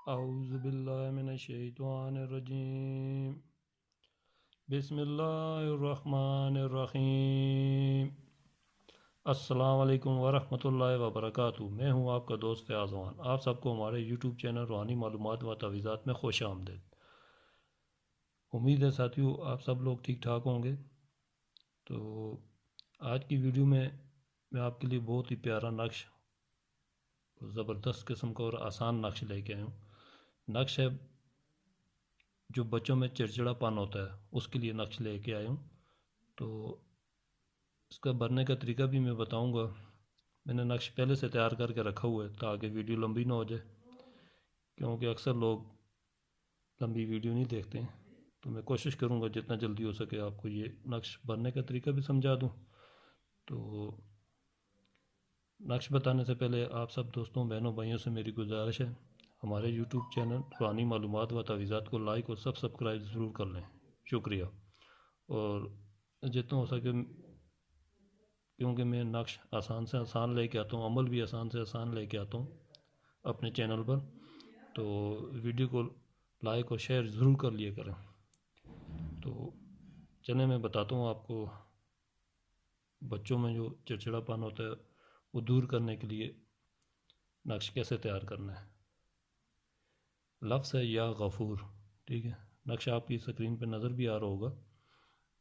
اعوذ باللہ من الشیطان الرجیم بسم اللہ الرحمن الرحیم۔ السلام علیکم ورحمۃ اللہ وبرکاتہ۔ میں ہوں آپ کا دوست فیاض وان۔ آپ سب کو ہمارے یوٹیوب چینل روحانی معلومات و تعویذات میں خوش آمدید۔ امید ہے ساتھیو آپ سب لوگ ٹھیک ٹھاک ہوں گے۔ تو آج کی ویڈیو میں آپ کے لیے بہت ہی پیارا نقش، زبردست قسم کا اور آسان نقش لے کے آیا ہوں۔ نقش ہے جو بچوں میں چڑچڑا پن ہوتا ہے، اس کے لیے نقش لے کے آیا ہوں۔ تو اس کا بننے کا طریقہ بھی میں بتاؤں گا۔ میں نے نقش پہلے سے تیار کر کے رکھا ہوا ہے تاکہ ویڈیو لمبی نہ ہو جائے، کیونکہ اکثر لوگ لمبی ویڈیو نہیں دیکھتے ہیں۔ تو میں کوشش کروں گا جتنا جلدی ہو سکے آپ کو یہ نقش بننے کا طریقہ بھی سمجھا دوں۔ تو نقش بتانے سے پہلے آپ سب دوستوں بہنوں بھائیوں سے میری گزارش ہے، ہمارے یوٹیوب چینل روحانی معلومات و تعویذات کو لائک اور سبسکرائب ضرور کر لیں، شکریہ۔ اور جتنا ہو سکے، کیونکہ میں نقش آسان سے آسان لے کے آتا ہوں، عمل بھی آسان سے آسان لے کے آتا ہوں اپنے چینل پر، تو ویڈیو کو لائک اور شیئر ضرور کر لیا کریں۔ تو چلیں میں بتاتا ہوں آپ کو بچوں میں جو چڑچڑا پن ہوتا ہے وہ دور کرنے کے لیے نقش کیسے تیار کرنا ہے۔ لفظ ہے یا غفور، ٹھیک ہے۔ نقش آپ کی اسکرین پہ نظر بھی آ رہا ہوگا،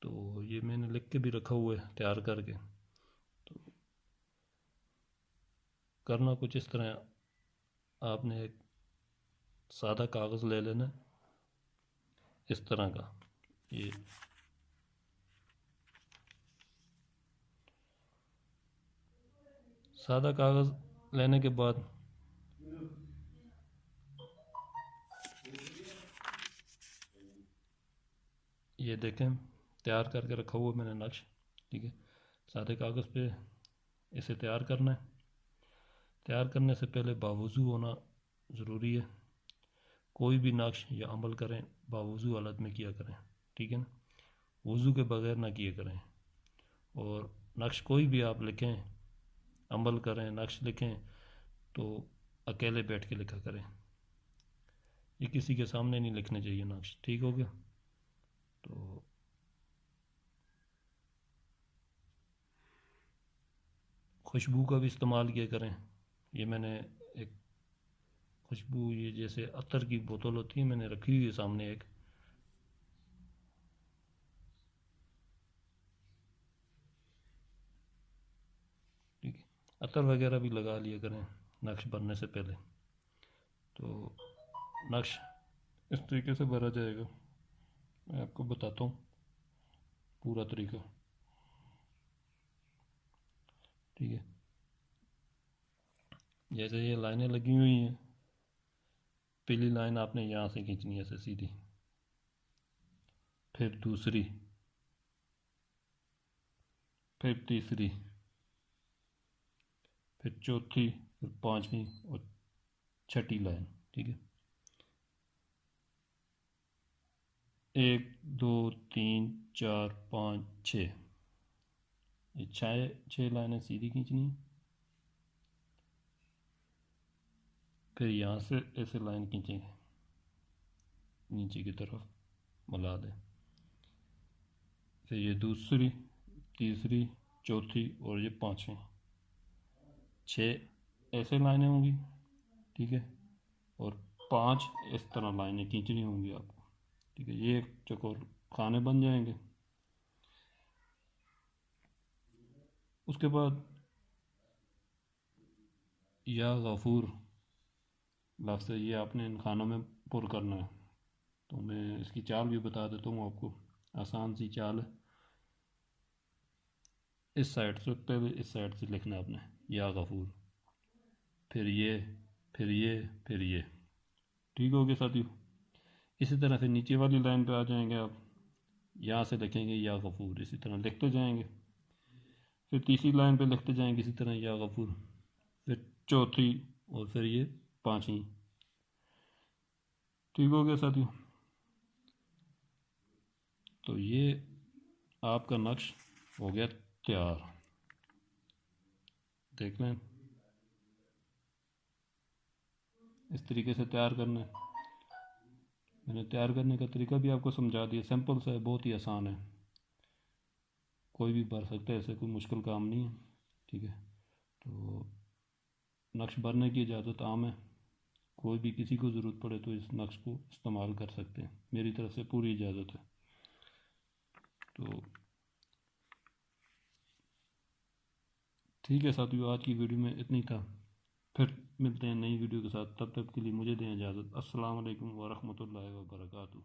تو یہ میں نے لکھ کے بھی رکھا ہوا ہے تیار کر کے۔ تو کرنا کچھ اس طرح، آپ نے ایک سادہ کاغذ لے لینا اس طرح کا۔ یہ سادہ کاغذ لینے کے بعد یہ دیکھیں تیار کر کے رکھا ہوا میں نے نقش، ٹھیک ہے۔ سادے کاغذ پہ اسے تیار کرنا ہے۔ تیار کرنے سے پہلے باوضو ہونا ضروری ہے۔ کوئی بھی نقش یا عمل کریں باوضو حالت میں کیا کریں، ٹھیک ہے نا، وضو کے بغیر نہ کیا کریں۔ اور نقش کوئی بھی آپ لکھیں، عمل کریں، نقش لکھیں تو اکیلے بیٹھ کے لکھا کریں، یہ کسی کے سامنے نہیں لکھنے چاہیے نقش، ٹھیک ہو گیا۔ تو خوشبو کا بھی استعمال کیا کریں۔ یہ میں نے ایک خوشبو، یہ جیسے عطر کی بوتل ہوتی ہے، میں نے رکھی ہوئی ہے سامنے ایک، ٹھیک ہے۔ عطر وغیرہ بھی لگا لیا کریں نقش بننے سے پہلے۔ تو نقش اس طریقے سے بھرا جائے گا، میں آپ کو بتاتا ہوں پورا طریقہ، ٹھیک ہے۔ جیسے یہ لائنیں لگی ہوئی ہیں، پہلی لائن آپ نے یہاں سے کھینچنی ہے ایسے سیدھی، پھر دوسری، پھر تیسری، پھر چوتھی، پھر پانچویں اور چھٹی لائن، ٹھیک ہے۔ ایک، دو، تین، چار، پانچ، چھ، یہ چھ لائنیں سیدھی کھینچنی ہیں۔ پھر یہاں سے ایسے لائن کھینچیں گے نیچے کی طرف، ملا دیں۔ پھر یہ دوسری، تیسری، چوتھی اور یہ پانچویں، چھ ایسے لائنیں ہوں گی، ٹھیک ہے۔ اور پانچ اس طرح لائنیں کھینچنی ہوں گی آپ کو، ٹھیک ہے۔ یہ ایک چکور خانے بن جائیں گے۔ اس کے بعد یا غفور لفظ ہے، یہ آپ نے ان خانوں میں پر کرنا ہے۔ تو میں اس کی چال بھی بتا دیتا ہوں آپ کو، آسان سی چال ہے۔ اس سائڈ سے پہلے اس سائڈ سے لکھنا ہے آپ نے یا غفور، پھر یہ، پھر یہ، پھر یہ، ٹھیک ہو گیا ساتھیو۔ اسی طرح سے نیچے والی لائن پہ آ جائیں گے آپ، یہاں سے لکھیں گے یا غفور، اسی طرح لکھتے جائیں گے۔ پھر تیسری لائن پہ لکھتے جائیں گے اسی طرح یا غفور، پھر چوتھی اور پھر یہ پانچویں، ٹھیک ہو گیا ساتھیو۔ تو یہ آپ کا نقش ہو گیا تیار، دیکھ لیں اس طریقے سے تیار کرنا ہے. میں نے تیار کرنے کا طریقہ بھی آپ کو سمجھا دیا. سمپل سا ہے, بہت ہی آسان ہے, کوئی بھی بھر سکتا ہے, ایسے کوئی مشکل کام نہیں ہے. ٹھیک ہے, تو نقش بھرنے کی اجازت عام ہے, کوئی بھی کسی کو ضرورت پڑے تو اس نقش کو استعمال کر سکتے ہیں, میری طرف سے پوری اجازت ہے. تو ٹھیک ہے ساتھیو, آج کی ویڈیو میں اتنی تھا. پھر ملتے ہیں نئی ویڈیو کے ساتھ, تب تک کے لیے مجھے دیں اجازت. السلام علیکم ورحمۃ اللہ وبرکاتہ.